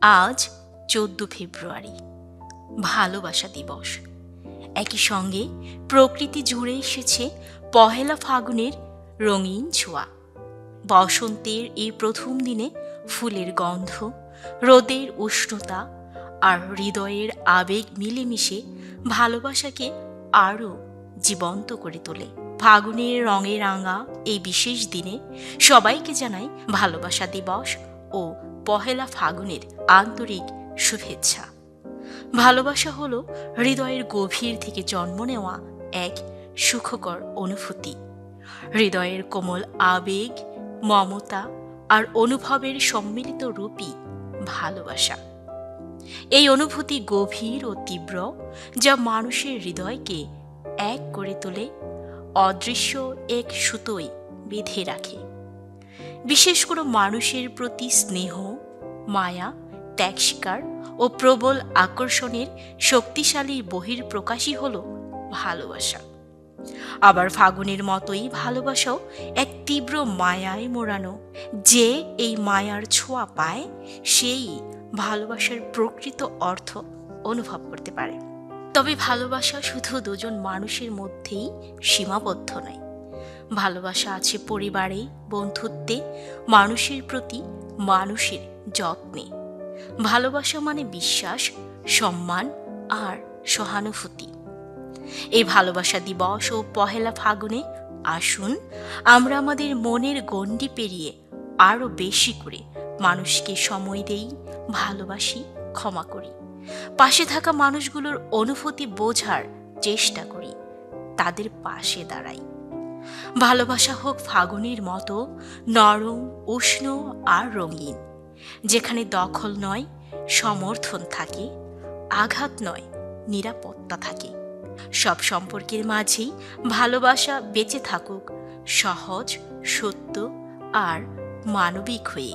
আজ 14 ফেব্রুয়ারি, ভালোবাসা দিবস। একই সঙ্গে প্রকৃতি জুড়ে এসেছে পহেলা ফাগুনের রঙিন ছোঁয়া। বসন্তের এই প্রথম দিনে ফুলের গন্ধ, রোদের উষ্ণতা আর হৃদয়ের আবেগ মিলেমিশে ভালোবাসাকে আরও জীবন্ত করে তোলে। ফাগুনের রঙে রাঙা এই বিশেষ দিনে সবাইকে জানাই ভালোবাসা দিবস ও পহেলা ফাগুনের আন্তরিক শুভেচ্ছা। ভালোবাসা হলো হৃদয়ের গভীর থেকে জন্ম নেওয়া এক সুখকর অনুভূতি। হৃদয়ের কোমল আবেগ, মমতা আর অনুভবের সম্মিলিত রূপই ভালোবাসা। এই অনুভূতি গভীর ও তীব্র, যা মানুষের হৃদয়কে এক করে তোলে, অদৃশ্য এক সুতোয় বেঁধে রাখে। বিশেষ করে মানুষের প্রতি স্নেহ, মায়া, ত্যাগ স্বীকার ও প্রবল আকর্ষণের শক্তিশালী বহিঃপ্রকাশই হল ভালোবাসা। আবার ফাগুনের মতোই ভালোবাসাও এক তীব্র মায়ায় মোড়ানো। যে এই মায়ার ছোঁয়া পায়, সেই ভালোবাসার প্রকৃত অর্থ অনুভব করতে পারে। তবে ভালোবাসা শুধু দুজন মানুষের মধ্যেই সীমাবদ্ধ নয়। ভালোবাসা আছে পরিবারে, বন্ধুত্বে, মানুষের প্রতি মানুষের যত্নে। ভালোবাসা মানে বিশ্বাস, সম্মান আর সহানুভূতি। এই ভালোবাসা দিবস ও পহেলা ফাগুনে আসুন আমরা আমাদের মনের গণ্ডি পেরিয়ে আরও বেশি করে মানুষকে সময় দেই, ভালোবাসি, ক্ষমা করি। পাশে থাকা মানুষগুলোর অনুভূতি বোঝার চেষ্টা করি, তাদের পাশে দাঁড়াই। ভালোবাসা হোক ফাগুনের মতো নরম, উষ্ণ আর রঙিন, যেখানে দখল নয় সমর্থন থাকে, আঘাত নয় নিরাপত্তা থাকে। সব সম্পর্কের মাঝেই ভালোবাসা বেঁচে থাকুক, সহজ, সত্য আর মানবিক হয়ে।